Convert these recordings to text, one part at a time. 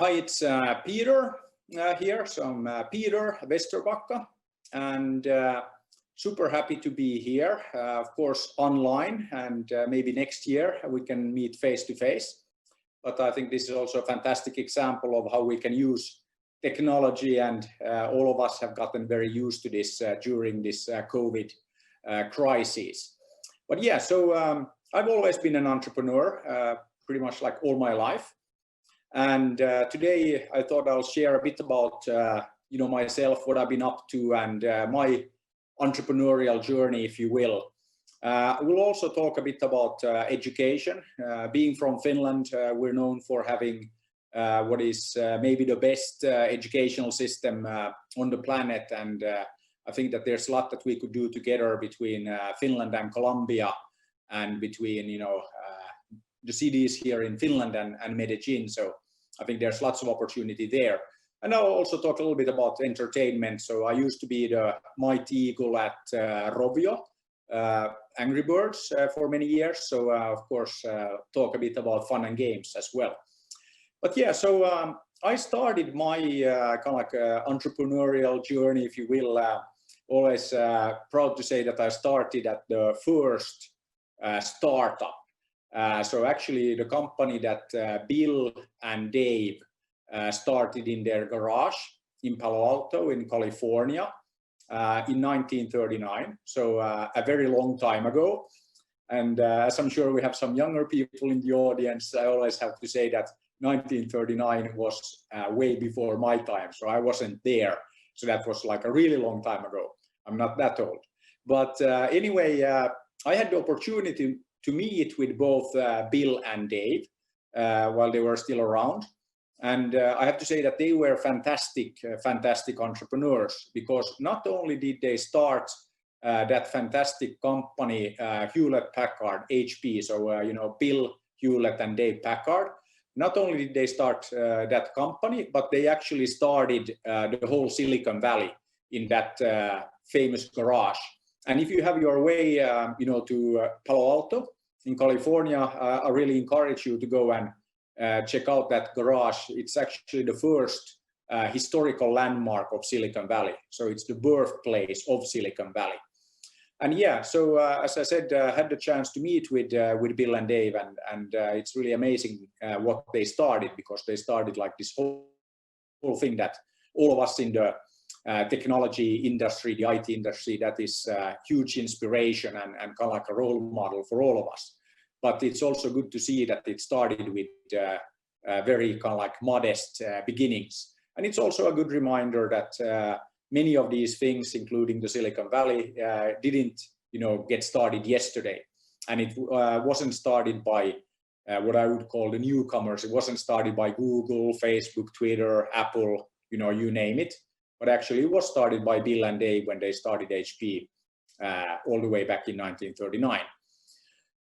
Hi, it's Peter here. So I'm Peter Vesterbacka, and super happy to be here. Of course, online, and maybe next year we can meet face to face. But I think this is also a fantastic example of how we can use technology, and all of us have gotten very used to this during this COVID crisis. But yeah, so I've always been an entrepreneur, pretty much like all my life. And today I thought I'll share a bit about myself, what I've been up to, and my entrepreneurial journey, if you will. We'll also talk a bit about education. Being from Finland, we're known for having what is maybe the best educational system on the planet, and I think that there's a lot that we could do together between Finland and Colombia, and between the cities here in Finland and Medellin. So I think there's lots of opportunity there. And I'll also talk a little bit about entertainment. So I used to be the mighty eagle at Rovio, Angry Birds, for many years. So of course, talk a bit about fun and games as well. But yeah, so I started my kind of like entrepreneurial journey, if you will. Always proud to say that I started at the first startup. So actually the company that Bill and Dave started in their garage in Palo Alto in California in 1939. So a very long time ago. And as I'm sure we have some younger people in the audience, I always have to say that 1939 was way before my time. So I wasn't there. So that was like a really long time ago. I'm not that old. But anyway, I had the opportunity to meet with both Bill and Dave while they were still around. And I have to say that they were fantastic entrepreneurs, because not only did they start that fantastic company, Hewlett-Packard, HP, so Bill Hewlett and Dave Packard, not only did they start that company, but they actually started the whole Silicon Valley in that famous garage. And if you have your way, to Palo Alto in California, I really encourage you to go and check out that garage. It's actually the first historical landmark of Silicon Valley. So it's the birthplace of Silicon Valley. And yeah, so as I said, had the chance to meet with Bill and Dave, and it's really amazing what they started, because they started like this whole thing that all of us in the technology industry, the IT industry, that is huge inspiration and kind of like a role model for all of us. But it's also good to see that it started with very kind of like modest beginnings. And it's also a good reminder that many of these things, including the Silicon Valley, didn't get started yesterday. And it wasn't started by what I would call the newcomers. It wasn't started by Google, Facebook, Twitter, Apple, you name it. But actually it was started by Bill and Dave when they started HP all the way back in 1939.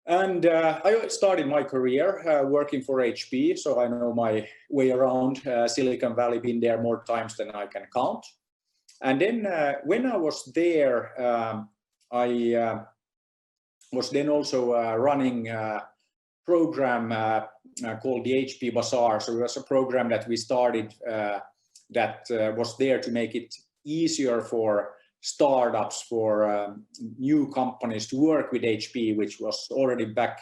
And I started my career working for HP, so I know my way around Silicon Valley, been there more times than I can count. And then when I was there, I was then also running a program called the HP Bazaar. So it was a program that we started that was there to make it easier for startups, for new companies to work with HP, which was already back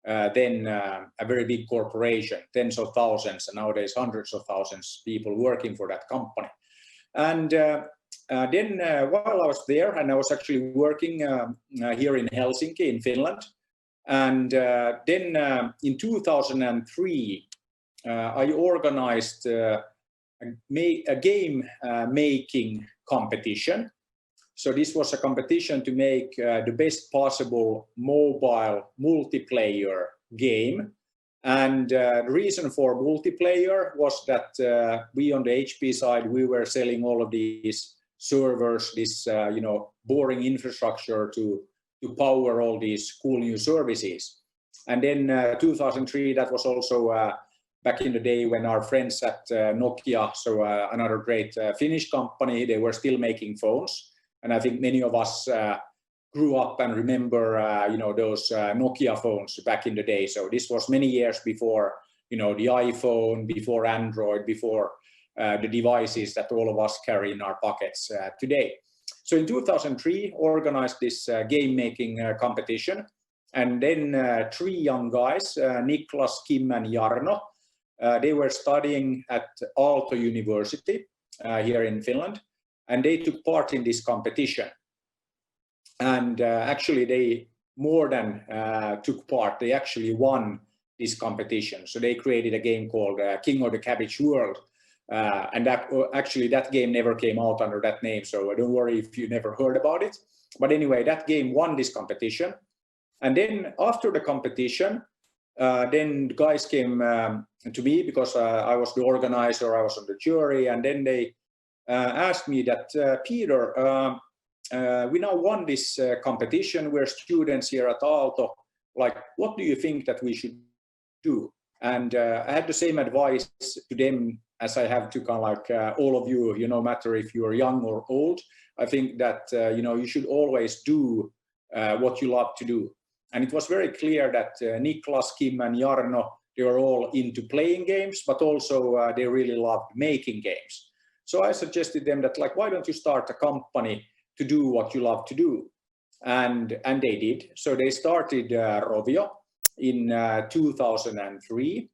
then a very big corporation, tens of thousands, and nowadays hundreds of thousands people working for that company. And then while I was there, and I was actually working here in Helsinki in Finland, and then in 2003 I organized a game making competition. So this was a competition to make the best possible mobile multiplayer game. And the reason for multiplayer was that we on the HP side, we were selling all of these servers, this boring infrastructure to power all these cool new services. And then 2003, that was also back in the day when our friends at Nokia, so another great Finnish company, they were still making phones. And I think many of us grew up and remember, those Nokia phones back in the day. So this was many years before, the iPhone, before Android, before the devices that all of us carry in our pockets today. So in 2003, organized this game making competition, and then 3 young guys, Niklas, Kim, and Jarno, they were studying at Aalto University here in Finland, and they took part in this competition. And actually, they more than took part; they actually won this competition. So they created a game called King of the Cabbage World. And that game never came out under that name, so don't worry if you never heard about it. But anyway, that game won this competition. And then after the competition, then the guys came to me because I was the organizer, I was on the jury, and then they asked me that, Peter, we now won this competition, we're students here at Aalto, like, what do you think that we should do? And I had the same advice to them as I have to kind of like all of you, no matter if you are young or old. I think that, you should always do what you love to do. And it was very clear that Niklas, Kim, and Jarno, they were all into playing games, but also they really loved making games. So I suggested them that, like, why don't you start a company to do what you love to do? And they did. So they started Rovio in 2003.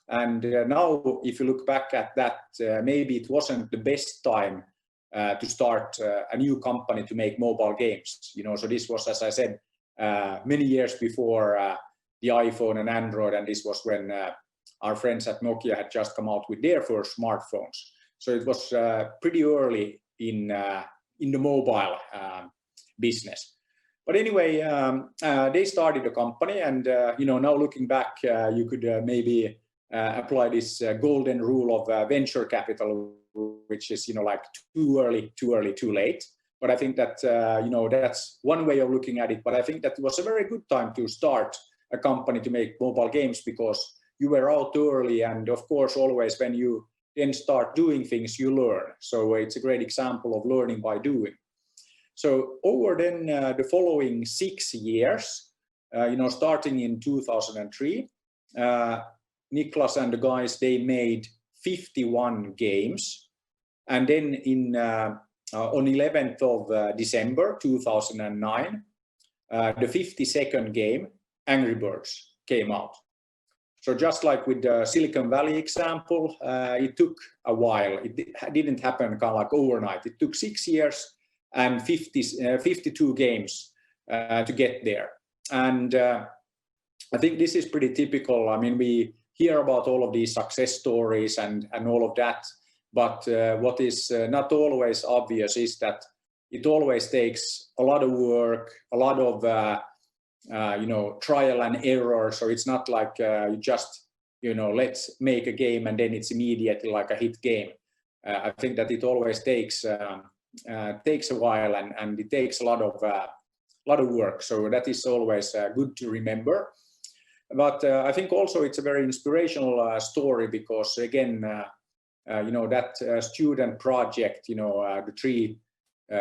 And now, if you look back at that, maybe it wasn't the best time to start a new company to make mobile games. So this was, as I said, many years before the iPhone and Android, and this was when our friends at Nokia had just come out with their first smartphones. So it was pretty early in the mobile business. But anyway, they started a company, and now looking back, you could maybe apply this golden rule of venture capital, which is like too early, too late. But I think that that's one way of looking at it. But I think that it was a very good time to start a company to make mobile games, because you were out early, and of course always when you then start doing things, you learn. So it's a great example of learning by doing. So over then the following 6 years, starting in 2003, Niklas and the guys, they made 51 games. And then on 11th of December 2009, the 52nd game, Angry Birds, came out. So just like with the Silicon Valley example, it took a while. It didn't happen kind of like overnight. It took 6 years and 52 games to get there. And I think this is pretty typical. I mean, we hear about all of these success stories and all of that, but what is not always obvious is that it always takes a lot of work, a lot of trial and error. So it's not like you just let's make a game and then it's immediately like a hit game. I think that it always takes a while, and it takes a lot of work. So that is always good to remember. But I think also it's a very inspirational story, because again, that student project, the 3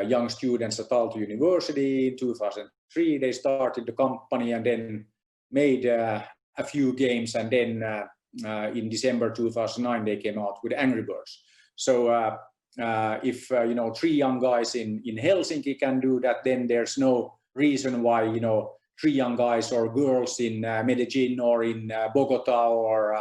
young students at Aalto University in 2003, they started the company and then made a few games, and then in December 2009 they came out with Angry Birds. So if 3 young guys in Helsinki can do that, then there's no reason why 3 young guys or girls in Medellin or in Bogota or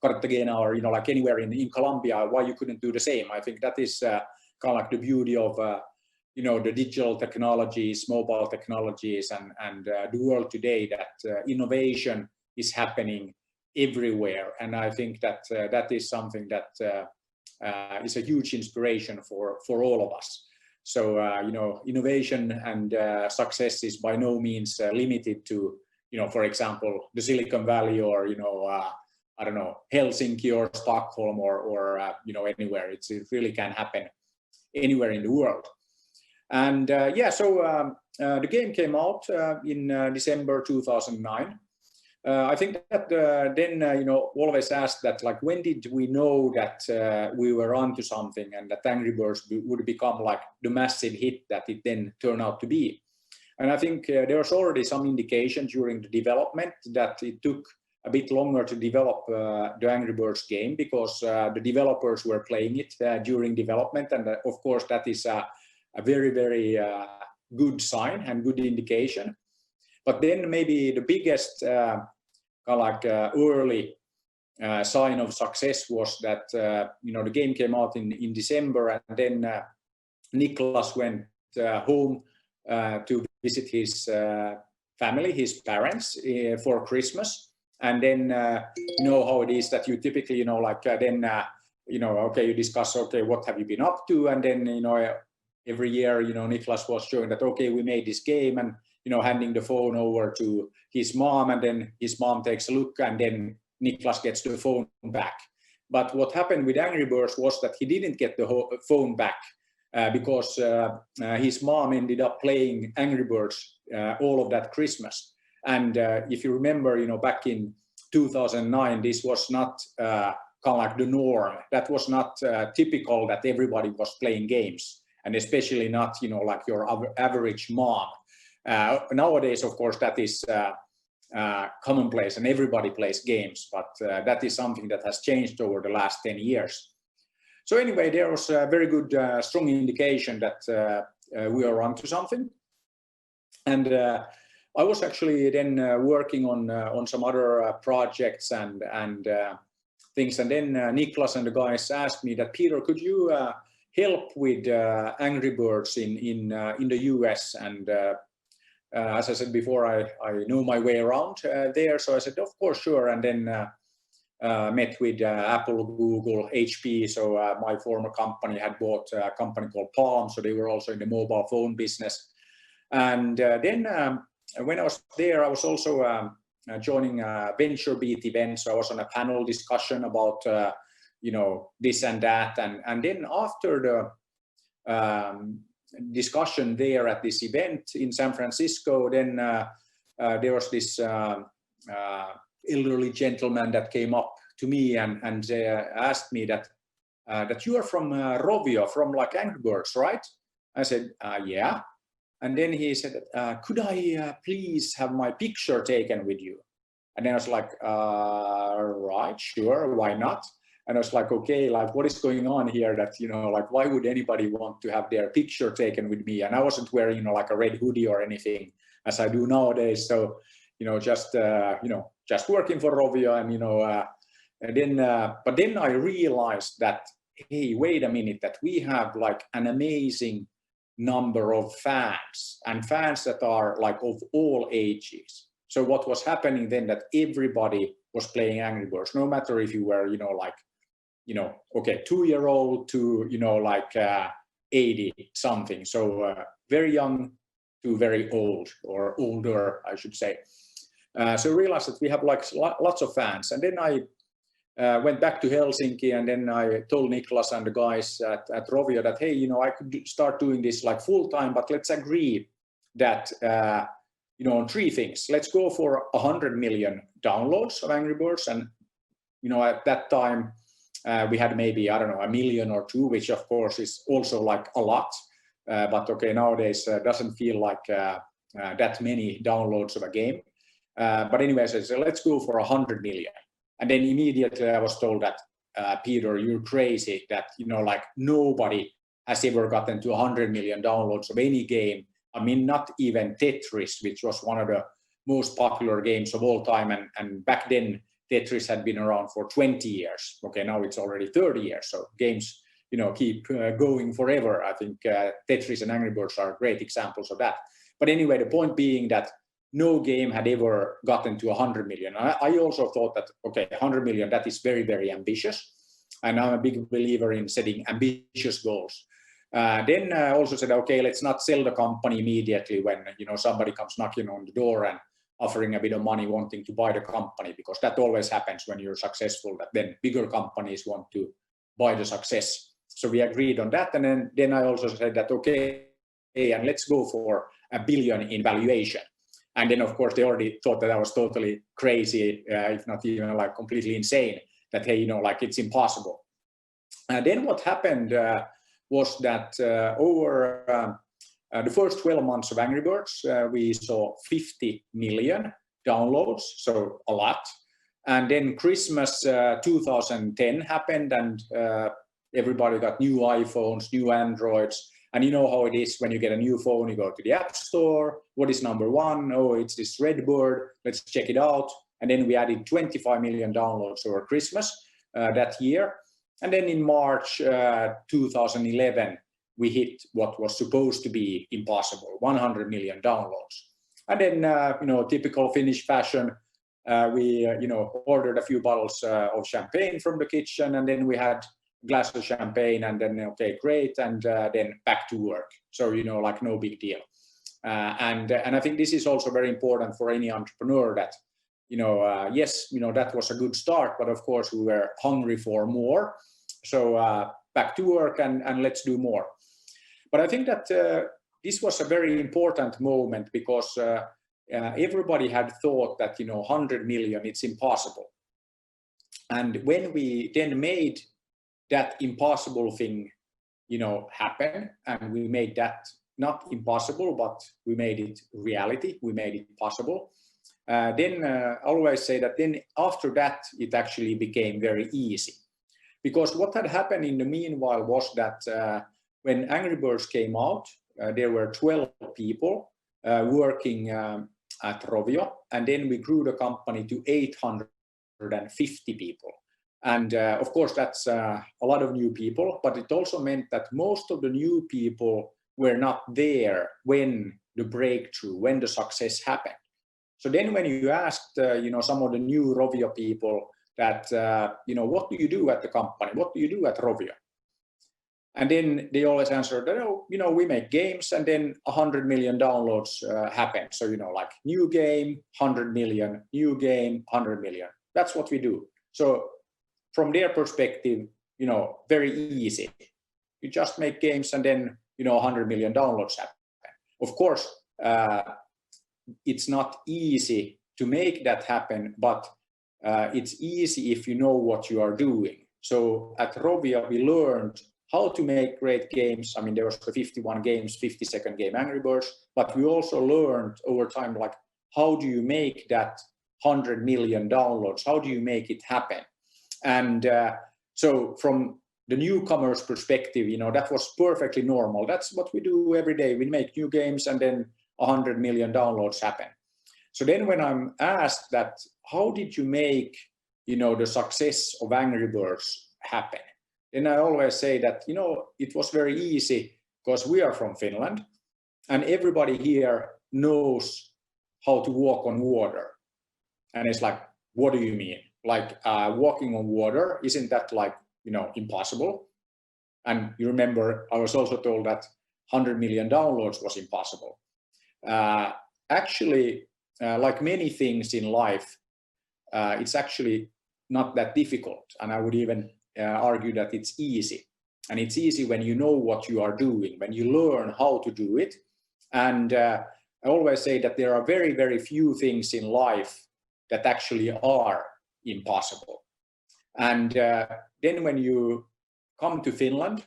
Cartagena or like anywhere in Colombia, why you couldn't do the same. I think that is kind of like the beauty of the digital technologies, mobile technologies, and the world today, that innovation is happening everywhere. And I think that that is something that is a huge inspiration for all of us. So innovation and success is by no means limited to for example, the Silicon Valley or I don't know, Helsinki or Stockholm or anywhere. It really can happen anywhere in the world. And so the game came out in December 2009. I think that then always asked that, like, when did we know that we were onto something and that Angry Birds would become like the massive hit that it then turned out to be. And I think there was already some indication during the development that it took a bit longer to develop the Angry Birds game because the developers were playing it during development, and of course that is a very, very good sign and good indication. But then maybe the biggest early sign of success was that the game came out in December, and then Niklas went home to visit his family, his parents, for Christmas. And then you know how it is that you typically okay, you discuss, okay, what have you been up to, and then every year Niklas was showing that, okay, we made this game, and handing the phone over to his mom, and then his mom takes a look, and then Niklas gets the phone back. But what happened with Angry Birds was that he didn't get the phone back because his mom ended up playing Angry Birds all of that Christmas. And if you remember, back in 2009, this was not the norm. That was not typical that everybody was playing games, and especially not, like your average mom. Nowadays, of course, that is commonplace, and everybody plays games, but that is something that has changed over the last 10 years. So anyway, there was a very good, strong indication that we are onto something. And I was actually then working on some other projects and things, and then Niklas and the guys asked me that, Peter, could you help with Angry Birds in the US? And as I said before, I know my way around there, so I said, of course, sure. And then met with Apple, Google, HP. So my former company had bought a company called Palm, so they were also in the mobile phone business. And then when I was there, I was also joining a VentureBeat event. So I was on a panel discussion about this and that. And then after the discussion there at this event in San Francisco, then there was this elderly gentleman that came up to me and asked me that you are from Rovio, from like Angry Birds, right? I said, yeah. And then he said, could I please have my picture taken with you? And then I was like, right, sure, why not? And I was like, okay, like what is going on here that, like why would anybody want to have their picture taken with me? And I wasn't wearing, like a red hoodie or anything as I do nowadays. So, just working for Rovio and then, but then I realized that, hey, wait a minute, that we have like an amazing number of fans, and fans that are like of all ages. So what was happening then, that everybody was playing Angry Birds, no matter if you were, okay, 2-year-old to, like 80 something. So very young to very old, or older, I should say. So I realized that we have like lots of fans. And then I went back to Helsinki, and then I told Niklas and the guys at Rovio that, hey, I could start doing this like full time, but let's agree that, on 3 things. Let's go for 100 million downloads of Angry Birds. And, at that time, we had maybe, I don't know, 1 million or 2, which of course is also like a lot. But okay, nowadays doesn't feel like that many downloads of a game. But anyway, so let's go for 100 million. And then immediately I was told that, Peter, you're crazy, that, like nobody has ever gotten to 100 million downloads of any game. I mean, not even Tetris, which was one of the most popular games of all time. And back then, Tetris had been around for 20 years. Okay, now it's already 30 years. So games, keep going forever. I think Tetris and Angry Birds are great examples of that. But anyway, the point being that no game had ever gotten to 100 million. I also thought that, okay, 100 million, that is very, very ambitious. And I'm a big believer in setting ambitious goals. Then I also said, okay, let's not sell the company immediately when, somebody comes knocking on the door and offering a bit of money, wanting to buy the company, because that always happens when you're successful, that then bigger companies want to buy the success. So we agreed on that. And then I also said that, okay, and let's go for $1 billion in valuation. And then, of course, they already thought that I was totally crazy, if not even like completely insane, that, hey, like it's impossible. And then what happened was that over the first 12 months of Angry Birds, we saw 50 million downloads, so a lot. And then Christmas 2010 happened, and everybody got new iPhones, new Androids. And you know how it is when you get a new phone, you go to the App Store. What is number one? Oh, it's this Redbird. Let's check it out. And then we added 25 million downloads over Christmas that year. And then in March 2011, we hit what was supposed to be impossible, 100 million downloads. And then, you know, typical Finnish fashion, we, you know, ordered a few bottles of champagne from the kitchen, and then we had a glass of champagne, and then, okay, great, and then back to work. So, you know, like no big deal. And I think this is also very important for any entrepreneur that, you know, yes, you know, that was a good start, but of course we were hungry for more. So back to work and let's do more. But I think that this was a very important moment because everybody had thought that, you know, 100 million, it's impossible. And when we then made that impossible thing, you know, happen, and we made that not impossible, but we made it reality, we made it possible. Then I always say that then after that, it actually became very easy. Because what had happened in the meanwhile was that when Angry Birds came out, there were 12 people working at Rovio, and then we grew the company to 850 people. And of course, that's a lot of new people, but it also meant that most of the new people were not there when the breakthrough, when the success happened. So then when you asked, you know, some of the new Rovio people that, you know, what do you do at the company? What do you do at Rovio? And then they always answered, oh, you know, we make games, and then 100 million downloads happen. So, you know, like new game, 100 million, new game, 100 million. That's what we do. So from their perspective, you know, very easy. You just make games and then, you know, 100 million downloads happen. Of course, it's not easy to make that happen, but it's easy if you know what you are doing. So at Rovio, we learned how to make great games. I mean, there was the 51 games, 50-second game Angry Birds, but we also learned over time, like, how do you make that 100 million downloads? How do you make it happen? And so from the newcomer's perspective, you know, that was perfectly normal. That's what we do every day. We make new games and then 100 million downloads happen. So then when I'm asked that, how did you make, you know, the success of Angry Birds happen? Then I always say that, you know, it was very easy because we are from Finland and everybody here knows how to walk on water. And it's like, what do you mean? Like walking on water, isn't that like, you know, impossible? And you remember, I was also told that 100 million downloads was impossible. Actually, like many things in life, it's actually not that difficult. And I would even argue that it's easy. And it's easy when you know what you are doing, when you learn how to do it. And I always say that there are very, very few things in life that actually are impossible. And then when you come to Finland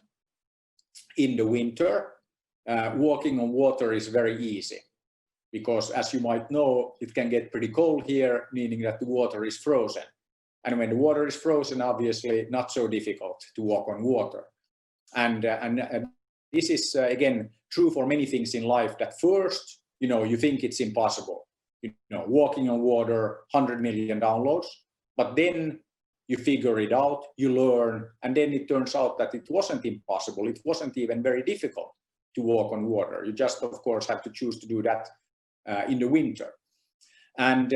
in the winter, walking on water is very easy. Because as you might know, it can get pretty cold here, meaning that the water is frozen. And when the water is frozen, obviously not so difficult to walk on water. And this is, again, true for many things in life, that first, you know, you think it's impossible. You know, walking on water, 100 million downloads, but then you figure it out, you learn, and then it turns out that it wasn't impossible. It wasn't even very difficult to walk on water. You just, of course, have to choose to do that in the winter. And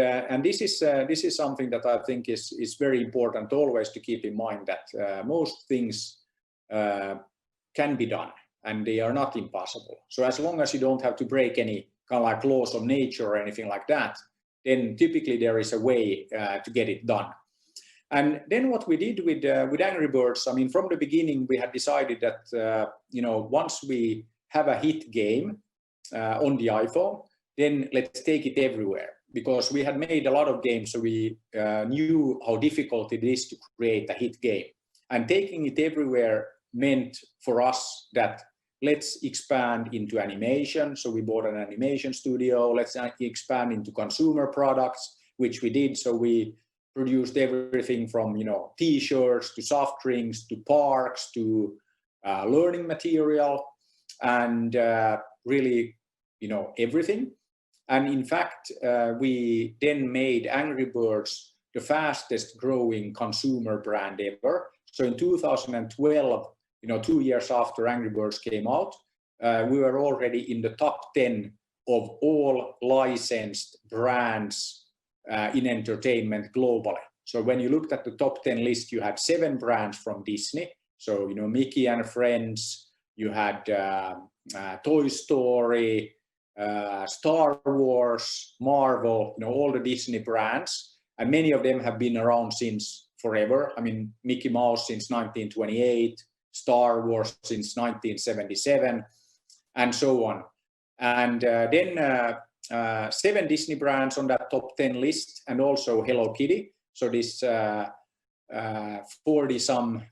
this is something that I think is very important always to keep in mind, that most things can be done and they are not impossible. So as long as you don't have to break any kind of like laws of nature or anything like that, then typically there is a way to get it done. And then what we did with Angry Birds, I mean, from the beginning we had decided that you know, once we have a hit game on the iPhone, then let's take it everywhere. Because we had made a lot of games, so we knew how difficult it is to create a hit game. And taking it everywhere meant for us that let's expand into animation. So we bought an animation studio. Let's expand into consumer products, which we did. So we produced everything from, t-shirts to soft drinks to parks to learning material, and really, everything. And in fact, we then made Angry Birds the fastest growing consumer brand ever. So in 2012, 2 years after Angry Birds came out, we were already in the top 10 of all licensed brands in entertainment globally. So when you looked at the top 10 list, you had 7 brands from Disney. So, Mickey and Friends, you had Toy Story, Star Wars, Marvel, all the Disney brands, and many of them have been around since forever. I mean, Mickey Mouse since 1928, Star Wars since 1977, and so on. And then 7 Disney brands on that top 10 list, and also Hello Kitty. So this 40-some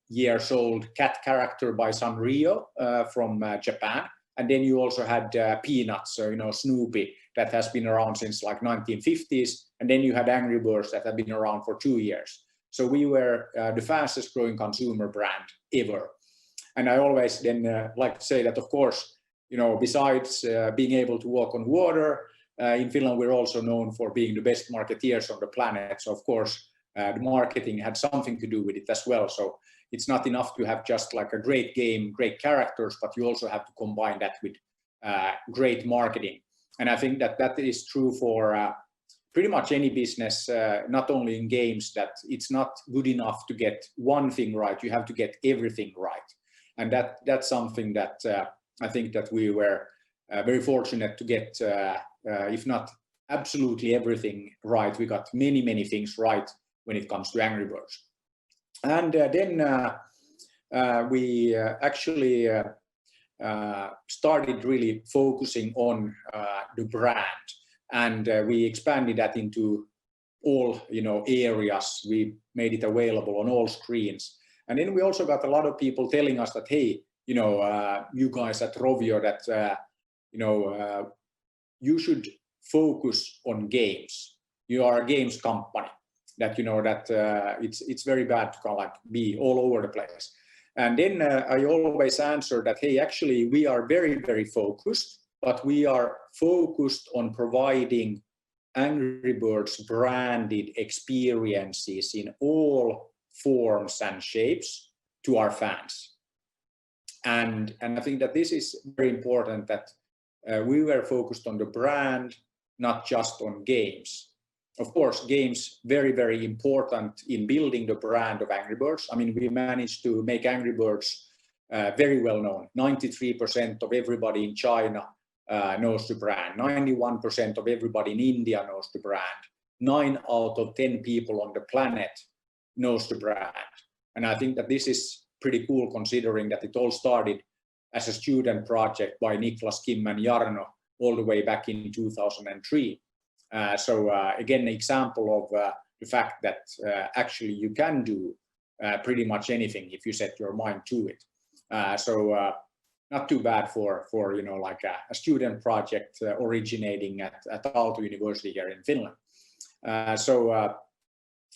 years old cat character by Sanrio from Japan. And then you also had Peanuts, so Snoopy, that has been around since like 1950s. And then you had Angry Birds that have been around for 2 years. So we were the fastest growing consumer brand ever. And I always then like to say that, of course, besides being able to walk on water, in Finland, we're also known for being the best marketeers on the planet. So of course, the marketing had something to do with it as well. So it's not enough to have just like a great game, great characters, but you also have to combine that with great marketing. And I think that that is true for pretty much any business, not only in games, that it's not good enough to get one thing right. You have to get everything right. And that's something that I think that we were very fortunate to get, if not absolutely everything right. We got many, many things right when it comes to Angry Birds. And then we actually started really focusing on the brand, and we expanded that into all areas. We made it available on all screens, and then we also got a lot of people telling us that, hey, you guys at Rovio, that you should focus on games. You are a games company. That that it's very bad to kind of like be all over the place. And then I always answer that, hey, actually we are very, very focused, but we are focused on providing Angry Birds branded experiences in all forms and shapes to our fans. And I think that this is very important, that we were focused on the brand, not just on games. Of course, games very, very important in building the brand of Angry Birds. I mean, we managed to make Angry Birds very well known. 93% of everybody in China knows the brand. 91% of everybody in India knows the brand. 9 out of 10 people on the planet knows the brand. And I think that this is pretty cool, considering that it all started as a student project by Niklas, Kim and Jarno all the way back in 2003. So again, an example of the fact that actually you can do pretty much anything if you set your mind to it. So not too bad for like a student project originating at Aalto University here in Finland. So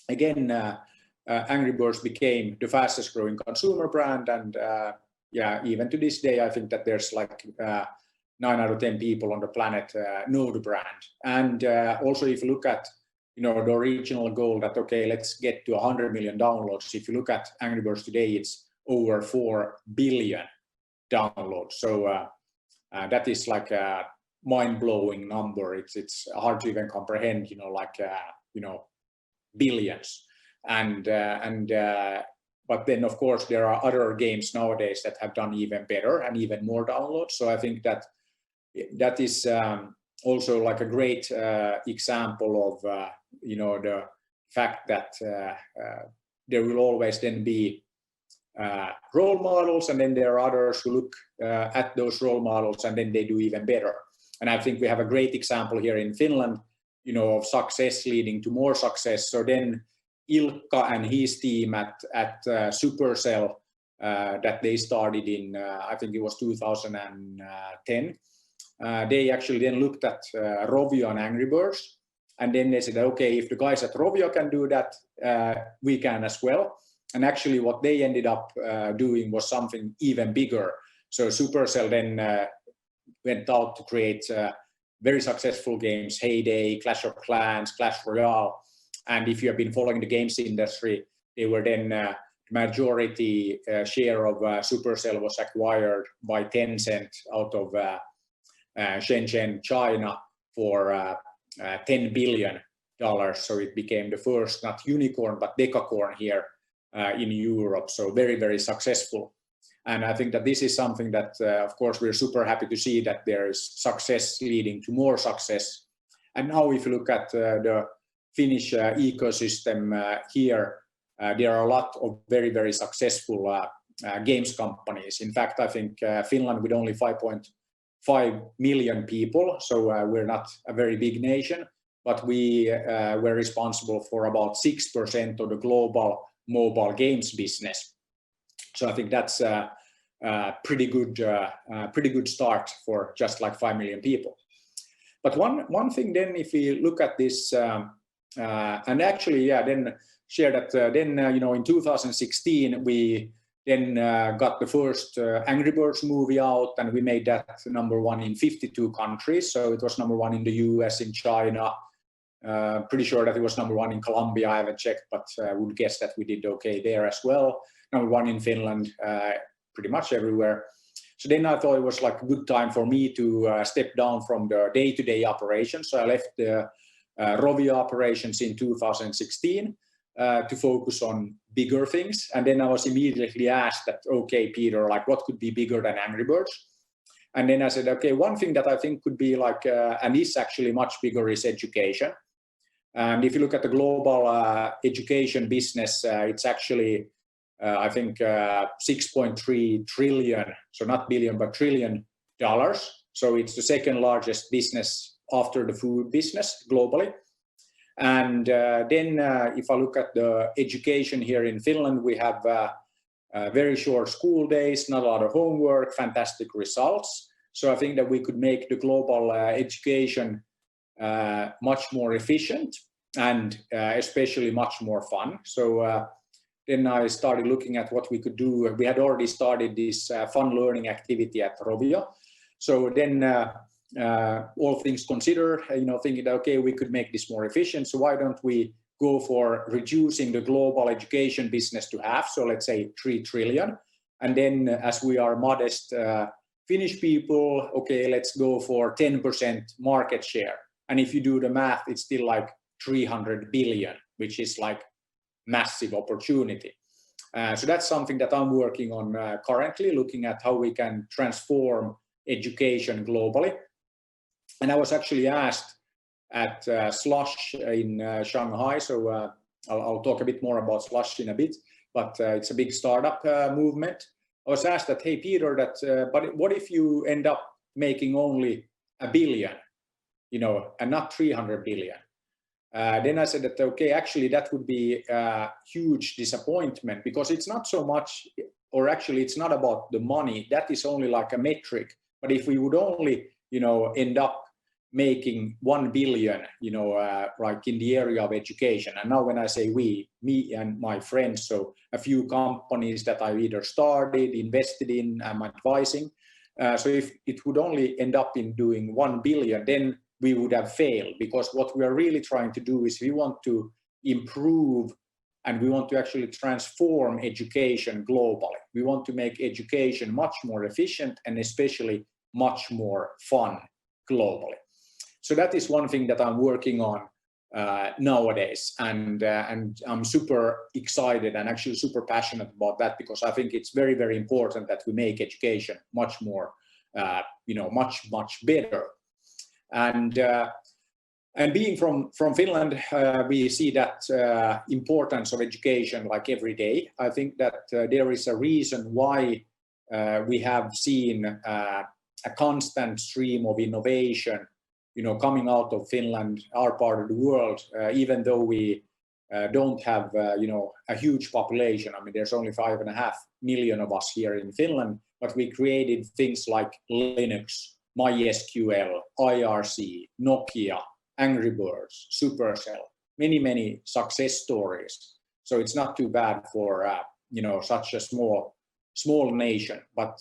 again, Angry Birds became the fastest growing consumer brand, and yeah, even to this day, I think that there's like 9 out of 10 people on the planet know the brand. And also, if you look at the original goal that, okay, let's get to 100 million downloads. If you look at Angry Birds today, it's over 4 billion downloads. So that is like a mind-blowing number. It's hard to even comprehend, billions. But then, of course, there are other games nowadays that have done even better and even more downloads. So I think that that is also like a great example of the fact that there will always then be role models, and then there are others who look at those role models and then they do even better. And I think we have a great example here in Finland, of success leading to more success. So then Ilkka and his team at Supercell that they started in, I think it was 2010. They actually then looked at Rovio and Angry Birds, And then they said, okay, if the guys at Rovio can do that, we can as well. And actually what they ended up doing was something even bigger. So Supercell then went out to create very successful games, Heyday, Clash of Clans, Clash Royale. And if you have been following the games industry, they were then majority share of Supercell was acquired by Tencent out of Shenzhen, China for $10 billion. So it became the first, not unicorn, but decacorn here in Europe. So very, very successful. And I think that this is something that, of course, we're super happy to see that there is success leading to more success. And now if you look at the Finnish ecosystem here, there are a lot of very, very successful games companies. In fact, I think Finland with only 5.5 million people, so we're not a very big nation, but we were responsible for about 6% of the global mobile games business. So I think that's a pretty good start for just like 5 million people. But one thing then, if we look at this, and actually, yeah, then share that then in 2016 we then got the first Angry Birds movie out, and we made that #1 in 52 countries. So it was #1 in the US, in China. Pretty sure that it was #1 in Colombia. I haven't checked, but I would guess that we did okay there as well. #1 in Finland, pretty much everywhere. So then I thought it was like a good time for me to step down from the day-to-day operations. So I left the Rovio operations in 2016 to focus on bigger things. And then I was immediately asked that, okay, Peter, like what could be bigger than Angry Birds? And then I said, okay, one thing that I think could be like, and is actually much bigger, is education. And if you look at the global education business, it's actually, I think, 6.3 trillion, so not billion, but trillion dollars. So it's the second largest business after the food business globally. And then if I look at the education here in Finland, we have very short school days, not a lot of homework, fantastic results. So I think that we could make the global education much more efficient and especially much more fun. So then I started looking at what we could do. We had already started this fun learning activity at Rovio. So then all things considered, thinking that, okay, we could make this more efficient. So why don't we go for reducing the global education business to half? So let's say 3 trillion. And then as we are modest Finnish people, okay, let's go for 10% market share. And if you do the math, it's still like 300 billion, which is like massive opportunity. So that's something that I'm working on currently, looking at how we can transform education globally. And I was actually asked at Slush in Shanghai, so I'll talk a bit more about Slush in a bit, but it's a big startup movement. I was asked that, hey, Peter, but what if you end up making only 1 billion, and not 300 billion? Then I said that, okay, actually that would be a huge disappointment, because it's not so much, or actually it's not about the money, that is only like a metric. But if we would only, end up making 1 billion, like in the area of education. And now when I say we, me and my friends, so a few companies that I either started, invested in, I'm advising. So if it would only end up in doing 1 billion, then we would have failed, because what we are really trying to do is we want to improve and we want to actually transform education globally. We want to make education much more efficient and especially much more fun globally. So that is one thing that I'm working on nowadays, and I'm super excited and actually super passionate about that, because I think it's very, very important that we make education much more, much better. And being from Finland, we see that importance of education like every day. I think that there is a reason why we have seen a constant stream of innovation, coming out of Finland, our part of the world, even though we don't have, a huge population. I mean, there's only 5.5 million of us here in Finland, but we created things like Linux, MySQL, IRC, Nokia, Angry Birds, Supercell, many success stories. So it's not too bad for such a small nation. But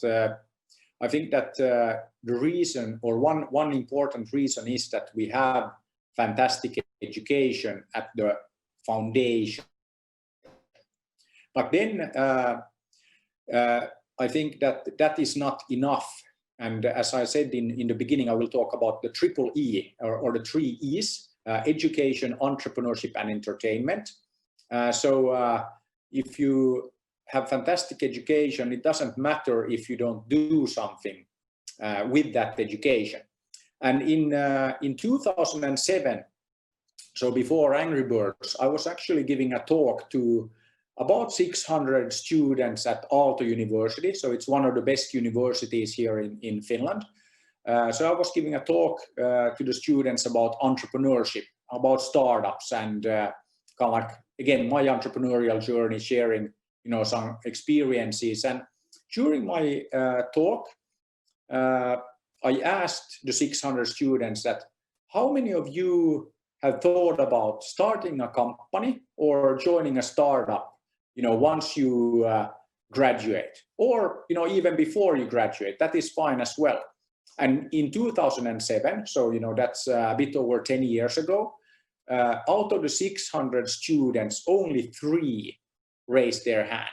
I think that the reason, or one important reason, is that we have fantastic education at the foundation. But then I think that is not enough. And as I said in the beginning, I will talk about the triple E, or the 3 E's, education, entrepreneurship, and entertainment. So if you have fantastic education, it doesn't matter if you don't do something with that education. And in 2007, so before Angry Birds, I was actually giving a talk to about 600 students at Aalto University. So it's one of the best universities here in Finland. So I was giving a talk to the students about entrepreneurship, about startups, and kind of like, again, my entrepreneurial journey, sharing some experiences. And during my talk, I asked the 600 students that, how many of you have thought about starting a company or joining a startup, once you graduate, or even before you graduate? That is fine as well. And in 2007, so that's a bit over 10 years ago, out of the 600 students, only 3 raised their hand.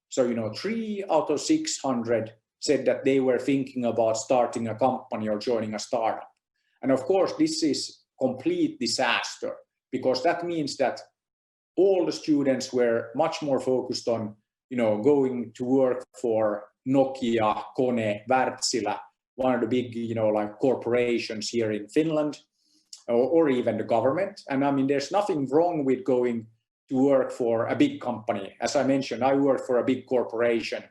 So 3 out of 600 said that they were thinking about starting a company or joining a startup. And of course, this is complete disaster, because that means that all the students were much more focused on going to work for Nokia, Kone, Wärtsilä, one of the big like corporations here in Finland, or even the government. And I mean, there's nothing wrong with going to work for a big company. As I mentioned, I worked for a big corporation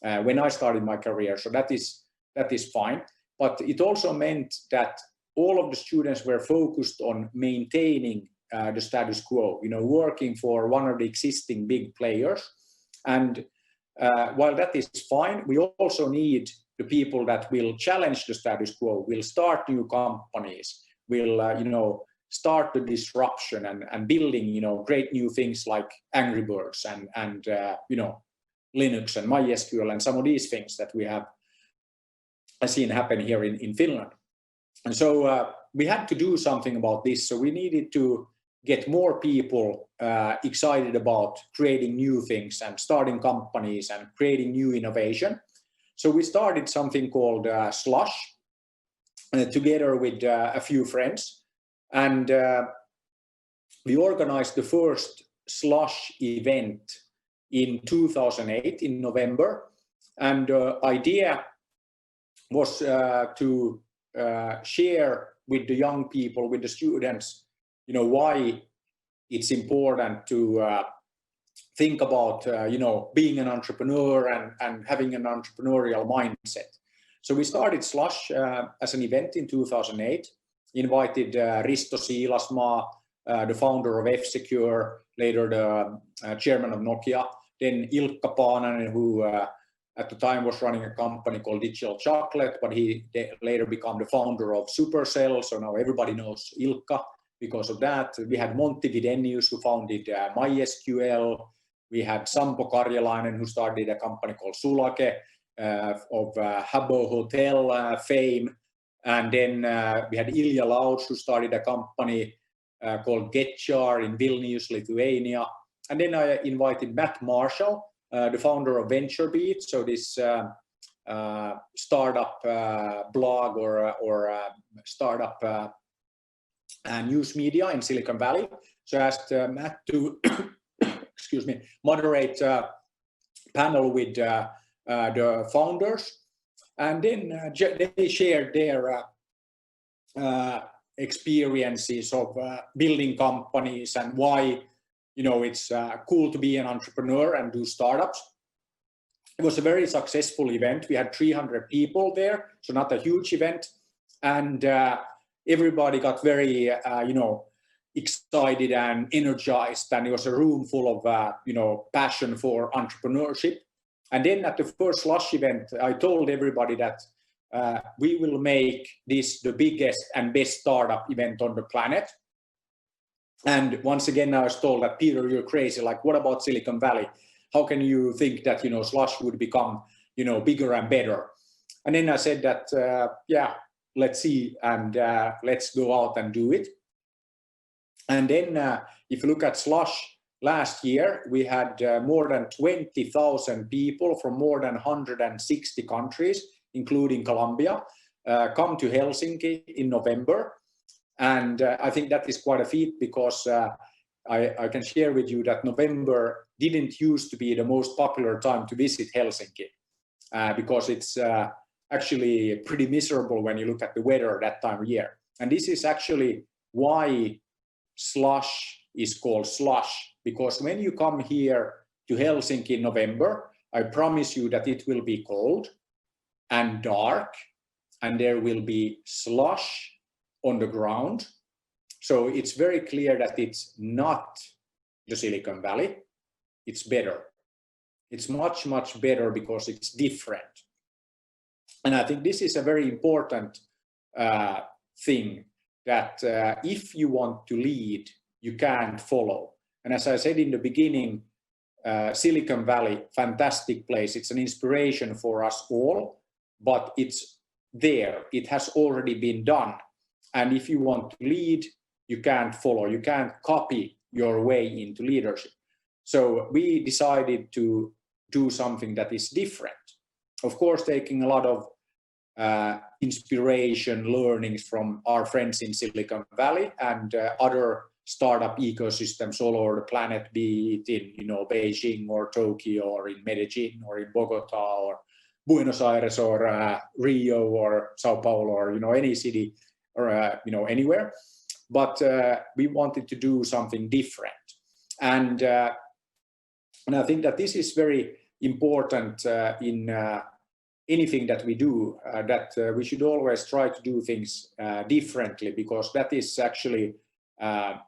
when I started my career, so that is fine. But it also meant that all of the students were focused on maintaining the status quo, working for one of the existing big players. And while that is fine, we also need the people that will challenge the status quo, will start new companies, will start the disruption and building great new things like Angry Birds and Linux and MySQL and some of these things that we have seen happen here in Finland. And so we had to do something about this. So we needed to get more people excited about creating new things and starting companies and creating new innovation. So we started something called Slush together with a few friends. And we organized the first Slush event in 2008 in November. And the idea was to share with the young people, with the students, why it's important to think about, being an entrepreneur and having an entrepreneurial mindset. So we started Slush as an event in 2008, invited Risto Siilasmaa, the founder of F-Secure, later the chairman of Nokia, then Ilkka Paananen, who at the time was running a company called Digital Chocolate, but he later became the founder of Supercell, so now everybody knows Ilkka because of that. We had Monty Videnius, who founded MySQL. We had Sampo Karjalainen, who started a company called Sulake, of Habbo Hotel fame. And then we had Ilja Lauds, who started a company called GetJar in Vilnius, Lithuania. And then I invited Matt Marshall, the founder of VentureBeat, so this startup blog or startup news media in Silicon Valley. So I asked Matt to excuse me, moderate a panel with the founders, and then they shared their experiences of building companies and why it's cool to be an entrepreneur and do startups. It was a very successful event. We had 300 people there, so not a huge event, and everybody got very excited and energized, and it was a room full of passion for entrepreneurship. And then at the first Slush event, I told everybody that we will make this the biggest and best startup event on the planet. And once again, I was told that, Peter, you're crazy. Like, what about Silicon Valley? How can you think that, Slush would become, bigger and better? And then I said that, yeah, let's see, and let's go out and do it. And then if you look at Slush last year, we had more than 20,000 people from more than 160 countries, including Colombia, come to Helsinki in November. And I think that is quite a feat, because I can share with you that November didn't used to be the most popular time to visit Helsinki, because it's actually pretty miserable when you look at the weather that time of year. And this is actually why Slush is called Slush, because when you come here to Helsinki in November, I promise you that it will be cold and dark, and there will be slush on the ground. So it's very clear that it's not the Silicon Valley. It's better. It's much, much better because it's different. And I think this is a very important thing, that if you want to lead, you can't follow. And as I said in the beginning, Silicon Valley, fantastic place. It's an inspiration for us all, but it's there. It has already been done. And if you want to lead, you can't follow. You can't copy your way into leadership. So we decided to do something that is different. Of course, taking a lot of inspiration, learnings from our friends in Silicon Valley and other startup ecosystems all over the planet, be it in Beijing or Tokyo or in Medellin or in Bogota or Buenos Aires or Rio or Sao Paulo or any city or anywhere. But we wanted to do something different, and I think that this is very important in anything that we do, that we should always try to do things differently, because that is actually a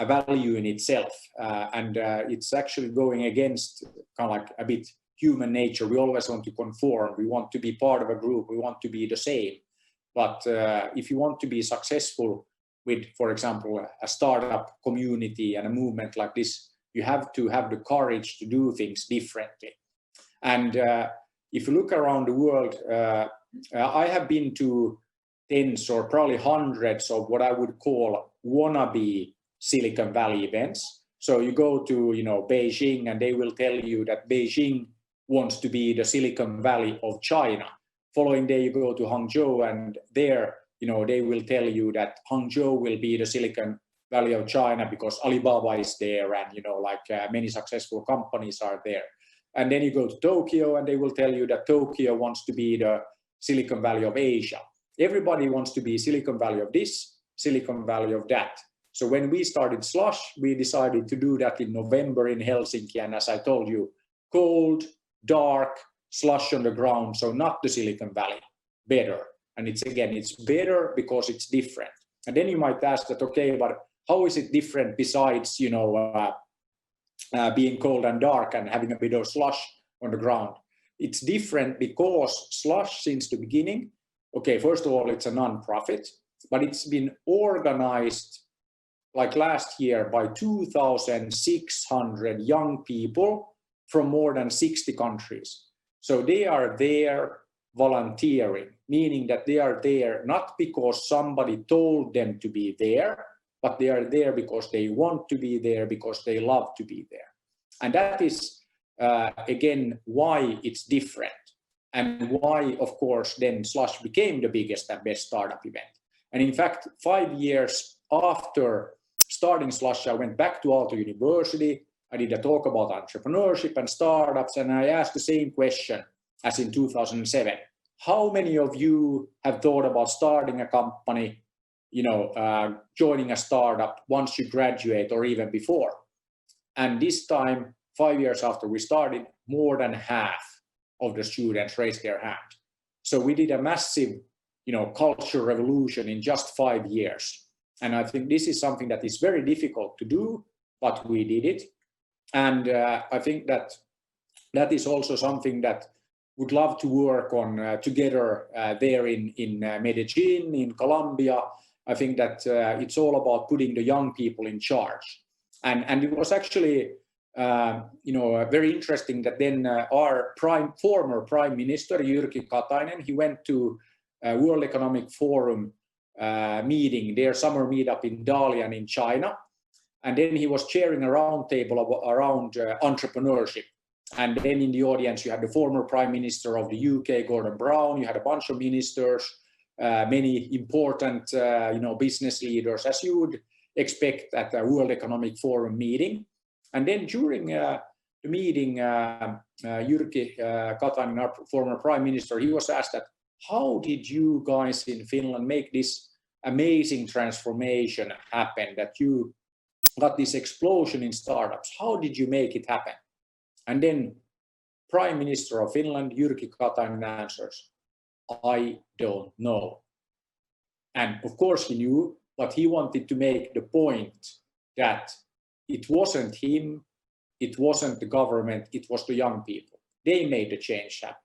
value in itself, and it's actually going against kind of like a bit human nature. We always want to conform, we want to be part of a group, we want to be the same. But if you want to be successful with, for example, a startup community and a movement like this, you have to have the courage to do things differently. And if you look around the world, I have been to tens or probably hundreds of what I would call wannabe Silicon Valley events. So you go to Beijing, and they will tell you that Beijing wants to be the Silicon Valley of China. Following day you go to Hangzhou, and there they will tell you that Hangzhou will be the Silicon Valley of China because Alibaba is there, and many successful companies are there. And then you go to Tokyo, and they will tell you that Tokyo wants to be the Silicon Valley of Asia. Everybody wants to be Silicon Valley of this, Silicon Valley of that. So when we started Slush, we decided to do that in November in Helsinki. And as I told you, cold, dark, slush on the ground. So not the Silicon Valley, better. And it's better because it's different. And then you might ask that, okay, but how is it different besides, being cold and dark and having a bit of slush on the ground? It's different because Slush, since the beginning, okay, first of all, it's a non-profit, but it's been organized like last year by 2,600 young people from more than 60 countries. So they are there volunteering, meaning that they are there not because somebody told them to be there, but they are there because they want to be there, because they love to be there. And that is, again, why it's different, and why, of course, then Slush became the biggest and best startup event. And in fact, 5 years after starting Slush, I went back to Aalto University. I did a talk about entrepreneurship and startups, and I asked the same question as in 2007. How many of you have thought about starting a company, joining a startup once you graduate or even before? And this time, 5 years after we started, more than half of the students raised their hand. So we did a massive, culture revolution in just 5 years. And I think this is something that is very difficult to do, but we did it. And I think that is also something that would love to work on together there in Medellin, in Colombia, I think that it's all about putting the young people in charge. And it was actually, very interesting that then our former Prime Minister, Jyrki Katainen, he went to a World Economic Forum meeting, their summer meetup in Dalian in China. And then he was chairing a roundtable around entrepreneurship. And then in the audience, you had the former Prime Minister of the UK, Gordon Brown. You had a bunch of ministers, many important, business leaders, as you would expect at a World Economic Forum meeting. And then during the meeting, Jyrki Katainen, our former Prime Minister, he was asked that, how did you guys in Finland make this amazing transformation happen, that you got this explosion in startups? How did you make it happen? And then Prime Minister of Finland, Jyrki Katainen, answers, I don't know. And of course he knew, but he wanted to make the point that it wasn't him, it wasn't the government, it was the young people. They made the change happen.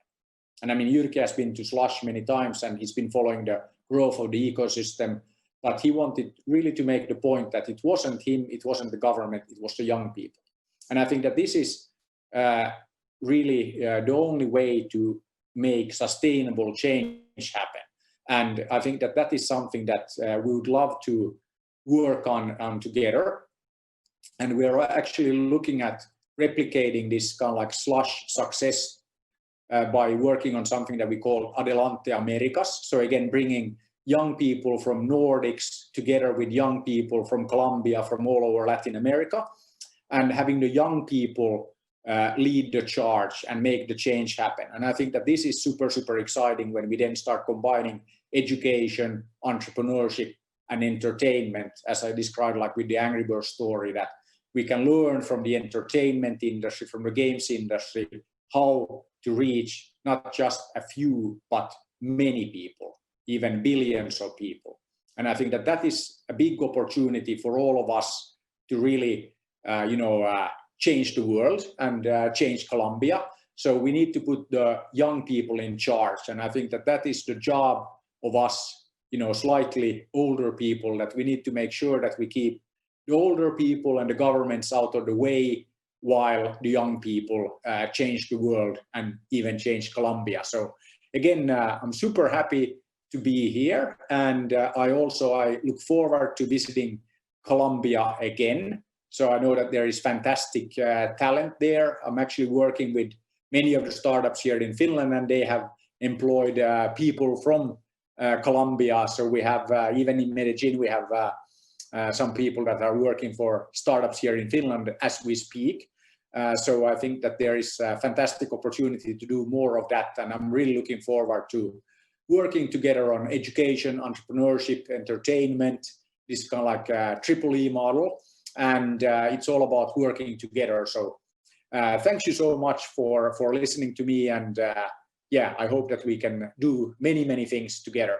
And I mean, Jyrki has been to Slush many times and he's been following the growth of the ecosystem, but he wanted really to make the point that it wasn't him, it wasn't the government, it was the young people. And I think that this is really the only way to make sustainable change happen. And I think that that is something that we would love to work on together. And we're actually looking at replicating this kind of like Slush success by working on something that we call Adelante Americas. So again, bringing young people from Nordics together with young people from Colombia, from all over Latin America, and having the young people lead the charge and make the change happen. And I think that this is super, super exciting when we then start combining education, entrepreneurship, and entertainment, as I described, like with the Angry Birds story, that we can learn from the entertainment industry, from the games industry, how to reach not just a few, but many people, even billions of people. And I think that that is a big opportunity for all of us to really, change the world and change Colombia. So we need to put the young people in charge. And I think that that is the job of us, slightly older people, that we need to make sure that we keep the older people and the governments out of the way while the young people change the world and even change Colombia. So again, I'm super happy to be here. And I look forward to visiting Colombia again. So I know that there is fantastic talent there. I'm actually working with many of the startups here in Finland, and they have employed people from Colombia. So we have, even in Medellin, we have some people that are working for startups here in Finland as we speak. So I think that there is a fantastic opportunity to do more of that. And I'm really looking forward to working together on education, entrepreneurship, entertainment, this kind of like a triple E model. And it's all about working together. So thanks you so much for listening to me. And I hope that we can do many, many things together.